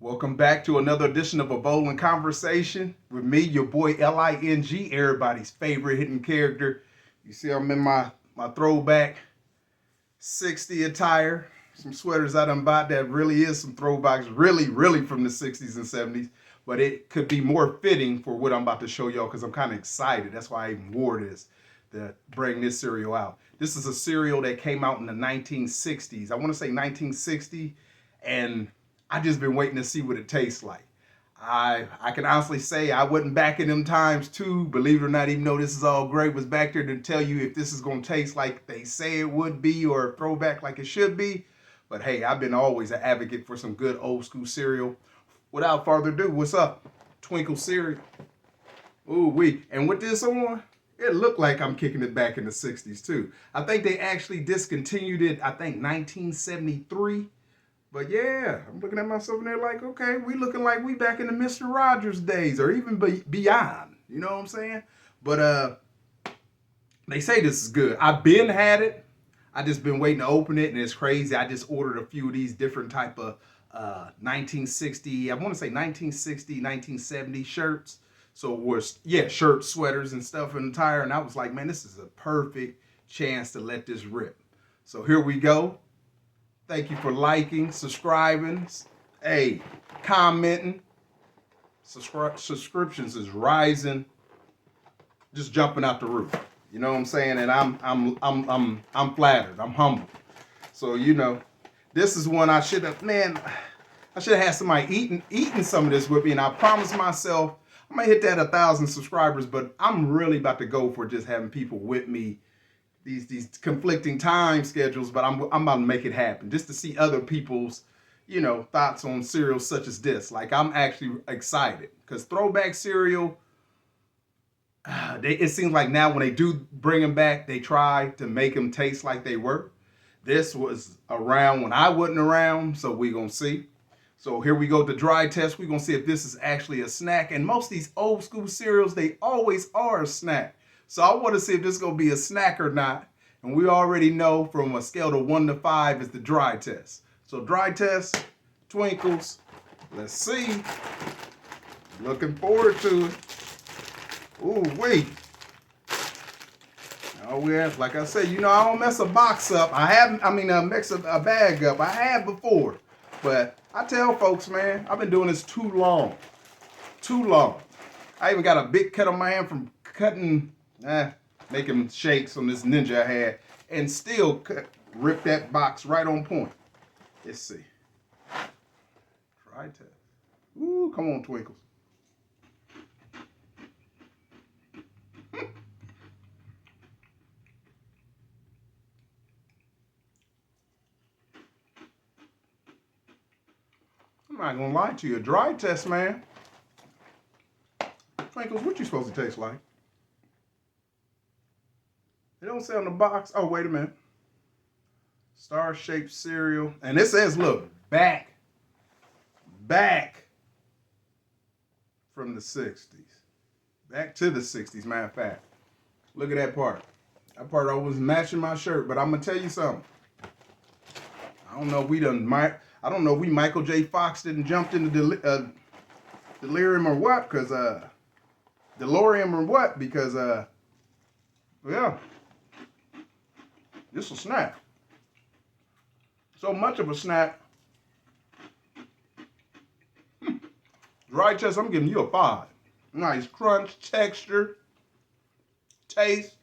Welcome back to another edition of A Bowling Conversation with me, your boy Ling, everybody's favorite hidden character. You see, I'm in my throwback 60 attire. Some sweaters I done bought that really is some throwbacks, really from the 60s and 70s. But it could be more fitting for what I'm about to show y'all because I'm kind of excited. That's why I even wore this to bring this cereal out. This is a cereal that came out in the 1960s. I want to say 1960, and I just been waiting to see what it tastes like. I can honestly say I wasn't back in them times too. Believe it or not, even though this is all great, was back there to tell you if this is gonna taste like they say it would be or a throwback like it should be. But hey, I've been always an advocate for some good old school cereal. Without further ado, what's up? Twinkle cereal. Ooh wee. And with this on, it looked like I'm kicking it back in the 60s too. I think they actually discontinued it, I think 1973. But yeah, I'm looking at myself in there like, okay, we looking like we back in the Mr. Rogers days or even beyond. You know what I'm saying? But they say this is good. I've been had it. I just been waiting to open it, and it's crazy. I just ordered a few of these different type of 1960, I want to say 1960, 1970 shirts. So it was, yeah, shirts, sweaters, and stuff in the tire. And I was like, man, this is a perfect chance to let this rip. So here we go. Thank you for liking, subscribing, hey, commenting. Subscriptions is rising, just jumping out the roof. You know what I'm saying? And I'm flattered. I'm humbled. So this is one I should have. Man, I should have had somebody eating some of this with me. And I promised myself I'm gonna hit that 1,000 subscribers. But I'm really about to go for just having people with me. These conflicting time schedules, but I'm about to make it happen just to see other people's, thoughts on cereals such as this. Like I'm actually excited because throwback cereal, it seems like now when they do bring them back, they try to make them taste like they were. This was around when I wasn't around, so we're gonna see. So here we go, the dry test. We're gonna see if this is actually a snack. And most of these old school cereals, they always are a snack. So I want to see if this is going to be a snack or not. And we already know from a scale of 1 to 5 is the dry test. So dry test, Twinkles. Let's see. Looking forward to it. Ooh, wait. Oh, yeah, like I said, I don't mess a box up. Mix a bag up. I have before. But I tell folks, man, I've been doing this too long. Too long. I even got a big cut on my hand from making shakes on this ninja I had, and still rip that box right on point. Let's see. Try test. Ooh, come on, Twinkles. I'm not gonna lie to you. A dry test, man. Twinkles, what you supposed to taste like? It don't say on the box. Oh, wait a minute. Star-shaped cereal. And it says, look, back from the 60s. Back to the 60s, matter of fact. Look at that part. That part always matching my shirt, but I'm going to tell you something. I don't know if we Michael J. Fox didn't jump into delirium or what, because, DeLorean or what, because, yeah. This is a snack. So much of a snack. Dry test, I'm giving you a 5. Nice crunch, texture, taste.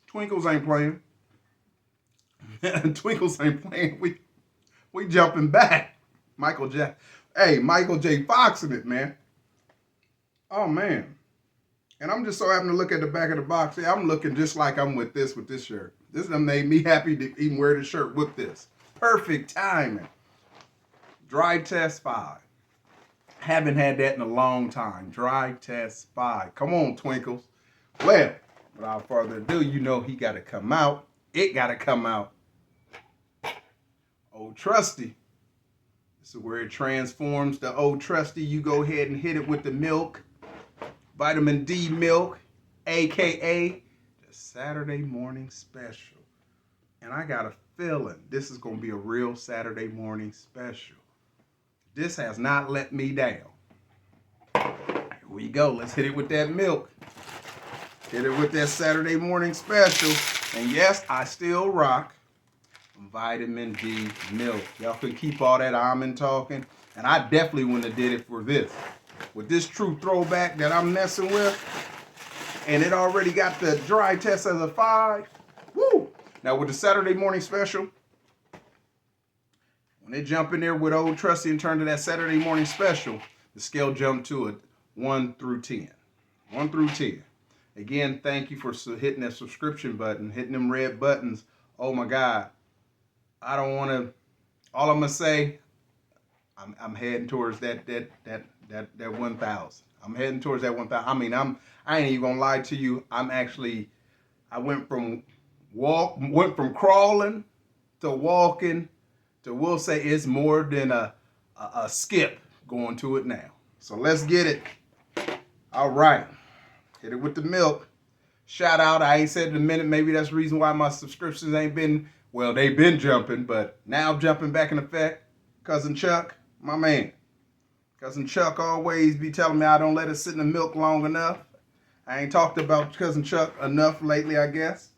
Twinkles ain't playing. Twinkles ain't playing. We jumping back. Michael J. Fox in it, man. Oh, man. And I'm just so happy to look at the back of the box. Yeah, I'm looking just like I'm with this shirt. This done made me happy to even wear the shirt with this. Perfect timing. Dry test 5. Haven't had that in a long time. Dry test 5. Come on, Twinkles. Well, without further ado, he got to come out. It got to come out. Old Trusty. This is where it transforms the Old Trusty. You go ahead and hit it with the milk. Vitamin D milk, a.k.a. the Saturday morning special. And I got a feeling. This is going to be a real Saturday morning special. This has not let me down. Here we go. Let's hit it with that milk. Hit it with that Saturday morning special. And yes, I still rock vitamin D milk. Y'all can keep all that almond talking. And I definitely wouldn't have did it for this. With this true throwback that I'm messing with, and it already got the dry test as a 5. Woo! Now with the Saturday morning special, when they jump in there with old Trusty and turn to that Saturday morning special, the scale jumped to a 1 through 10. 1 through 10. Again, thank you for hitting that subscription button, hitting them red buttons. Oh my God. I don't want to, all I'm going to say, I'm heading towards that 1,000. I'm heading towards that 1,000. I mean, I ain't even gonna lie to you. I went from crawling to walking to, we'll say it's more than a skip going to it now. So let's get it. All right. Hit it with the milk. Shout out. I ain't said in a minute. Maybe that's the reason why my subscriptions ain't been, well, they've been jumping, but now jumping back in effect. Cousin Chuck, my man. Cousin Chuck always be telling me I don't let it sit in the milk long enough. I ain't talked about Cousin Chuck enough lately, I guess.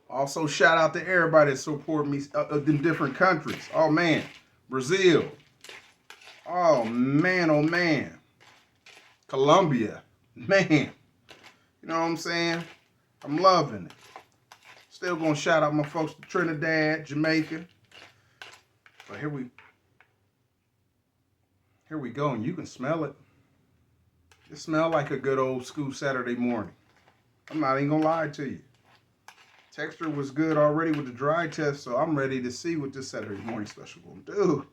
Also, shout out to everybody that support me in different countries. Oh, man. Brazil. Oh, man. Colombia. Man. You know what I'm saying? I'm loving it. Still going to shout out my folks to Trinidad, Jamaica. But here we go, and you can smell it. It smells like a good old school Saturday morning. I'm not even going to lie to you. Texture was good already with the dry test, so I'm ready to see what this Saturday morning special will do.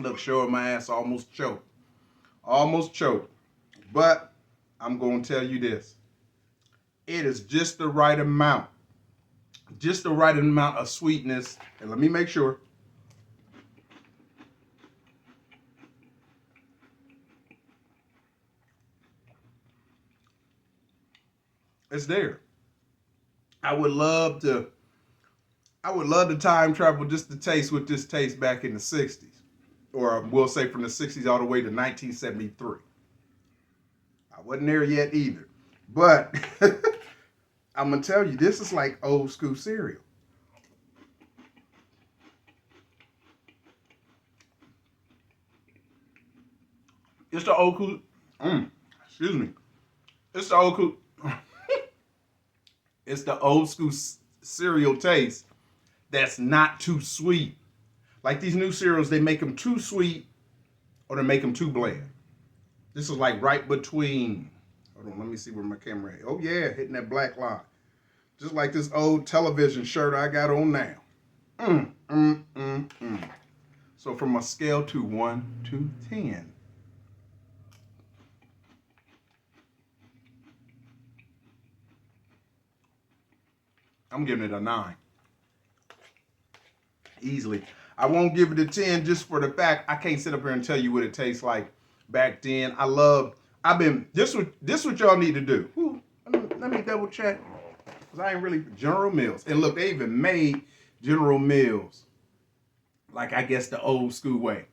Look, showing my ass almost choked. Almost choked. But I'm going to tell you this. It is just the right amount. Just the right amount of sweetness. And let me make sure. It's there. I would love to time travel just to taste what this tastes back in the 60s. Or we'll say from the 60s all the way to 1973. I wasn't there yet either. But I'm going to tell you, this is like old school cereal. It's the old school. Excuse me. It's the old school. It's the old school cereal taste that's not too sweet. Like these new cereals, they make them too sweet or they make them too bland. This is like right between. Hold on, let me see where my camera is. Oh yeah, hitting that black line. Just like this old television shirt I got on now. So from a scale to 1 to 10. I'm giving it a 9. Easily. I won't give it a 10 just for the fact I can't sit up here and tell you what it tastes like back then. This what y'all need to do. Ooh, let me double check. Because I ain't really General Mills. And look, they even made General Mills like I guess the old school way.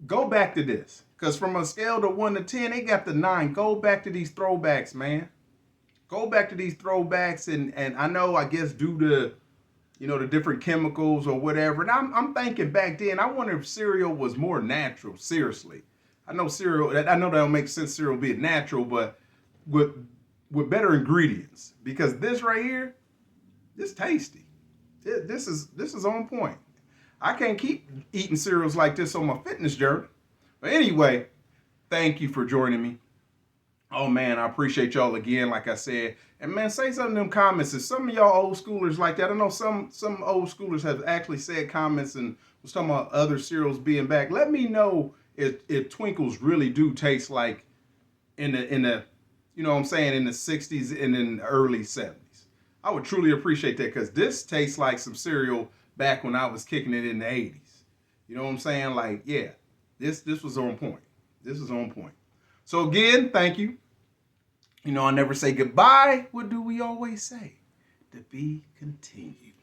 Go back to this. Because from a scale to 1 to 10, they got the 9. Go back to these throwbacks, man. Go back to these throwbacks, and I know, I guess, due to, the different chemicals or whatever. And I'm thinking back then, I wonder if cereal was more natural, seriously. I know that don't make sense, cereal being natural, but with better ingredients. Because this right here, this tasty. This is on point. I can't keep eating cereals like this on my fitness journey. But anyway, thank you for joining me. Oh man, I appreciate y'all again, like I said. And man, say something in them comments. If some of y'all old schoolers like that, I know some old schoolers have actually said comments and was talking about other cereals being back. Let me know if Twinkles really do taste like in the you know what I'm saying, in the 60s and in the early 70s. I would truly appreciate that, because this tastes like some cereal back when I was kicking it in the 80s. You know what I'm saying? Like, yeah, this was on point. This was on point. So again, thank you. You know, I never say goodbye. What do we always say? To be continued.